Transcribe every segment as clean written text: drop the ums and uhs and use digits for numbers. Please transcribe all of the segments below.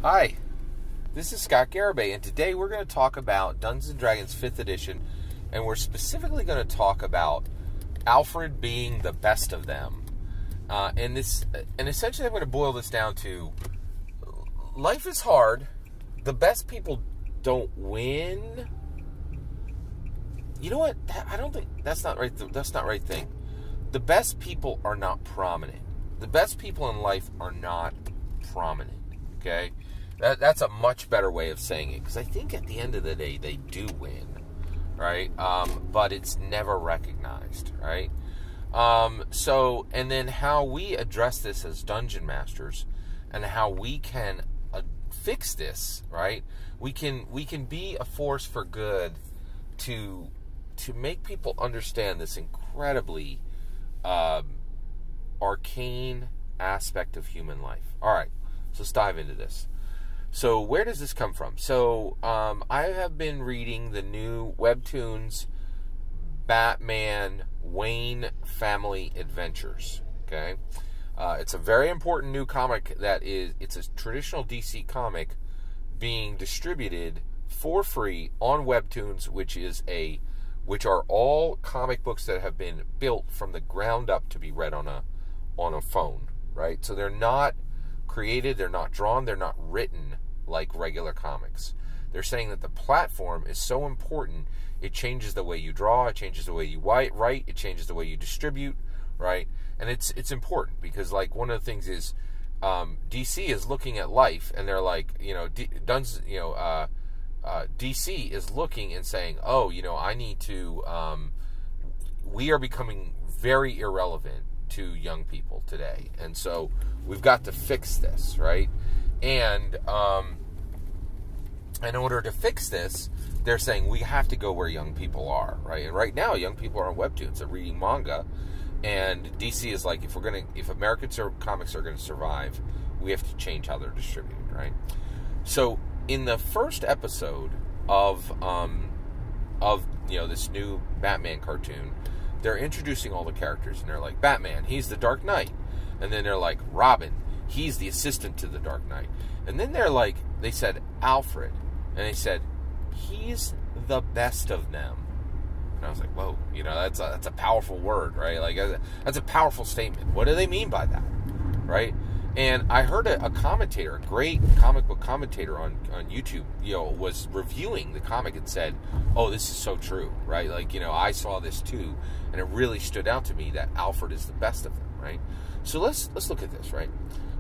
Hi, this is Scott Garibay, and today we're going to talk about Dungeons & Dragons 5th edition, and we're specifically going to talk about Alfred being the best of them. And essentially I'm going to boil this down to, life is hard, the best people don't win. You know what? I don't think that's not right. That's not right thing. The best people are not prominent. The best people in life are not prominent. Okay, that's a much better way of saying it, because I think at the end of the day they do win, right? But it's never recognized, right? So, and then how we address this as dungeon masters, and how we can fix this, right? We can be a force for good to make people understand this incredibly arcane aspect of human life. All right, so let's dive into this. So where does this come from? So I have been reading the new Webtoons Batman Wayne Family Adventures. Okay, it's a very important new comic it's a traditional DC comic being distributed for free on Webtoons, which are all comic books that have been built from the ground up to be read on a phone, right? So they're not created, they're not drawn, they're not written like regular comics. They're saying that the platform is so important, it changes the way you draw, it changes the way you write, it changes the way you distribute, right? And it's important because, like, one of the things is DC is looking at life, and they're like, DC is looking and saying, oh, I need to, we are becoming very irrelevant to young people today. And so we've got to fix this, right? And in order to fix this, they're saying we have to go where young people are, right? And right now, young people are on Webtoons, they're reading manga, and DC is like, if American comics are going to survive, we have to change how they're distributed, right? So in the first episode of this new Batman cartoon, they're introducing all the characters, and they're like, Batman, he's the Dark Knight. And then they're like, Robin, he's the assistant to the Dark Knight. And then they said Alfred, and they said, he's the best of them. And I was like, whoa, that's a powerful word, right? Like, that's a powerful statement. What do they mean by that, right? And I heard a commentator, a great comic book commentator on YouTube, was reviewing the comic and said, oh, this is so true, right? Like, I saw this too, and it really stood out to me that Alfred is the best of them, right? So let's look at this, right?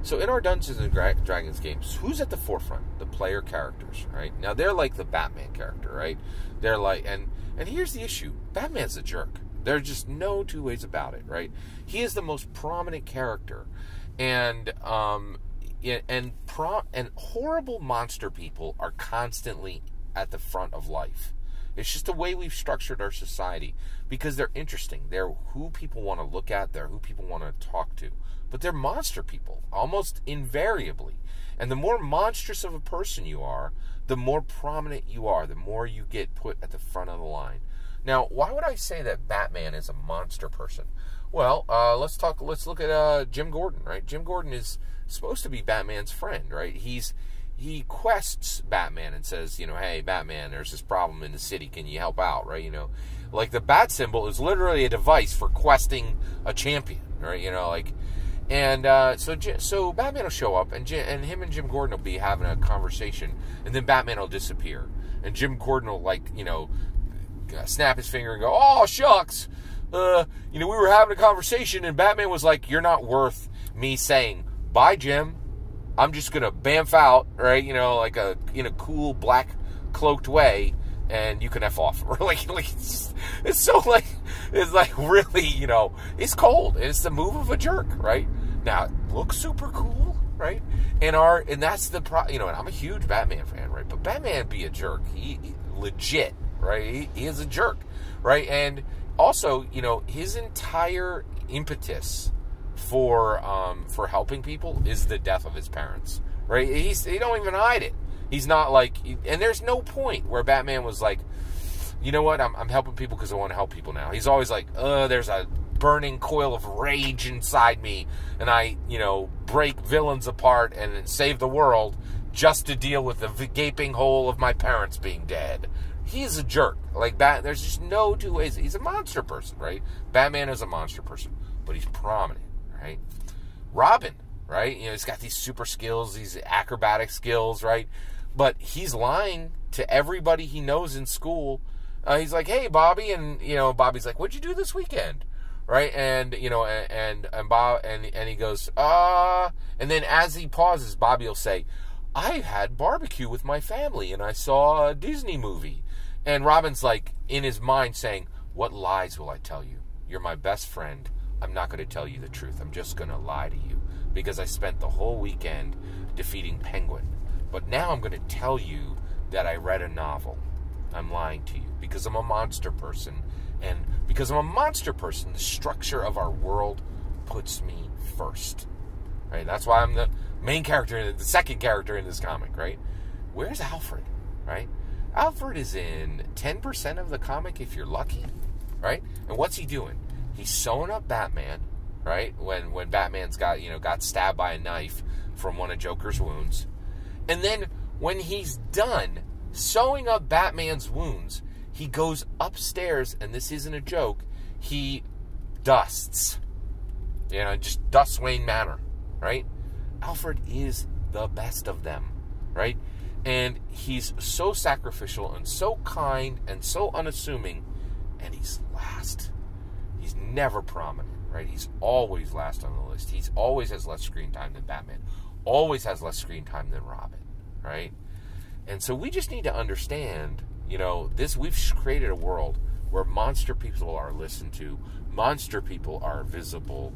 So in our Dungeons and Dragons games, who's at the forefront? The player characters, right? Now, they're like the Batman character, right? They're like, and here's the issue. Batman's a jerk. There's just no two ways about it, right? He is the most prominent character. And horrible monster people are constantly at the front of life. It's just the way we've structured our society, because they're interesting. They're who people want to look at. They're who people want to talk to. But they're monster people, almost invariably. And the more monstrous of a person you are, the more prominent you are, the more you get put at the front of the line. Now, why would I say that Batman is a monster person? Well, let's look at Jim Gordon, right? Jim Gordon is supposed to be Batman's friend, right? He quests Batman and says, hey, Batman, there's this problem in the city. Can you help out, right? Like the bat symbol is literally a device for questing a champion, right? So Batman will show up, and him and Jim Gordon will be having a conversation, and then Batman will disappear, and Jim Gordon will snap his finger and go, oh, shucks. We were having a conversation, and Batman was like, you're not worth me saying, bye, Jim. I'm just going to bamf out, right? In a cool, black, cloaked way, and you can F off. It's really, it's cold. It's the move of a jerk, right? Now, it looks super cool, right? And that's the and I'm a huge Batman fan, right? But Batman be a jerk. He legit, right? He is a jerk, right? And also, his entire impetus for helping people is the death of his parents, right? He don't even hide it. He's not like, and there's no point where Batman was like, you know what, I'm helping people because I want to help people now. He's always like, there's a burning coil of rage inside me, and I, break villains apart and save the world just to deal with the gaping hole of my parents being dead. He's a jerk. Like, there's just no two ways. He's a monster person, right? Batman is a monster person, but he's prominent, right? Robin, right? You know, he's got these super skills, these acrobatic skills, right? But he's lying to everybody he knows in school. He's like, hey, Bobby, and, you know, Bobby's like, what'd you do this weekend? Right? And, you know, and Bob, and he goes, and then as he pauses, Bobby will say, I had barbecue with my family, and I saw a Disney movie. And Robin's like, in his mind, saying, what lies will I tell you? You're my best friend. I'm not going to tell you the truth. I'm just going to lie to you because I spent the whole weekend defeating Penguin. But now I'm going to tell you that I read a novel. I'm lying to you because I'm a monster person. And because I'm a monster person, the structure of our world puts me first. Right? That's why I'm the main character, the second character in this comic, right? Where's Alfred? Right? Alfred is in 10% of the comic if you're lucky, right? And what's he doing? He's sewing up Batman, right? When Batman's got stabbed by a knife from one of Joker's wounds. And then when he's done sewing up Batman's wounds, he goes upstairs, and this isn't a joke, he dusts. You know, just dusts Wayne Manor, right? Alfred is the best of them, right? And he's so sacrificial and so kind and so unassuming, and he's last. He's never prominent, right? He's always last on the list. He's always has less screen time than Batman. Always has less screen time than Robin, right? And so we just need to understand, you know, we've created a world where monster people are listened to, monster people are visible,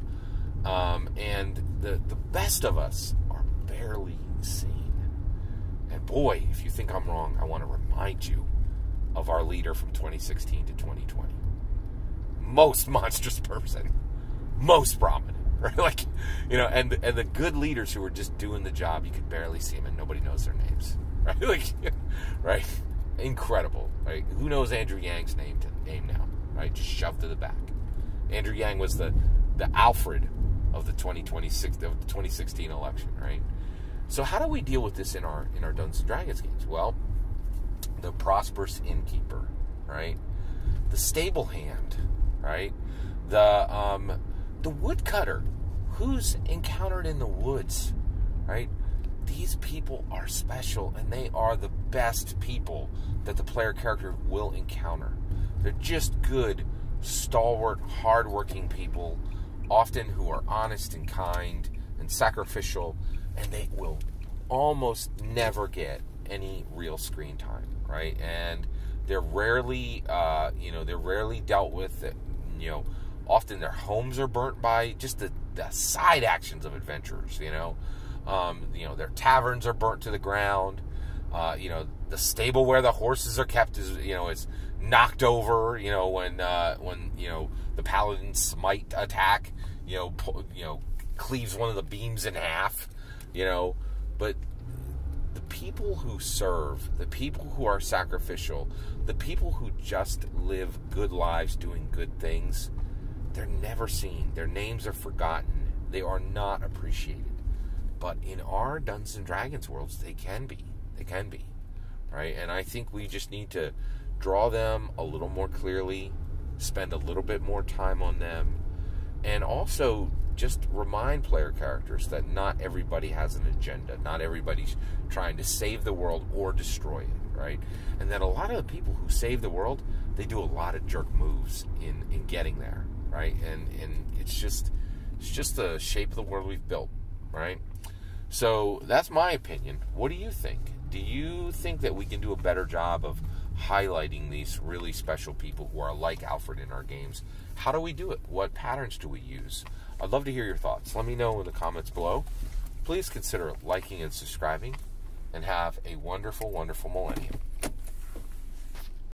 and the best of us are barely seen. And boy, if you think I'm wrong, I want to remind you of our leader from 2016 to 2020. Most monstrous person. Most prominent. Right? Like, you know, and the good leaders who are just doing the job, you could barely see them and nobody knows their names. Right? Like, right? Incredible. Right? Who knows Andrew Yang's name now? Right? Just shoved to the back. Andrew Yang was the Alfred of the 2016 election, right? So how do we deal with this in our Dungeons and Dragons games? Well, the prosperous innkeeper, right? The stable hand, right? The woodcutter, who's encountered in the woods, right? These people are special, and they are the best people that the player character will encounter. They're just good, stalwart, hardworking people, often who are honest and kind and sacrificial, and they will almost never get any real screen time, right? And they're rarely, they're rarely dealt with. Often their homes are burnt by just the side actions of adventurers. Their taverns are burnt to the ground. The stable where the horses are kept is knocked over. When the paladin's smite attack, cleaves one of the beams in half. But the people who serve, the people who are sacrificial, the people who just live good lives doing good things, they're never seen. Their names are forgotten. They are not appreciated. But in our Dungeons and Dragons worlds, they can be. They can be. Right? And I think we just need to draw them a little more clearly, spend a little bit more time on them, and also just remind player characters that not everybody has an agenda. Not everybody's trying to save the world or destroy it, right? And that a lot of the people who save the world, they do a lot of jerk moves in getting there, right? And it's just the shape of the world we've built, right? So that's my opinion. What do you think? Do you think that we can do a better job of highlighting these really special people who are like Alfred in our games? How do we do it? What patterns do we use? I'd love to hear your thoughts. Let me know in the comments below. Please consider liking and subscribing, and have a wonderful, wonderful millennium.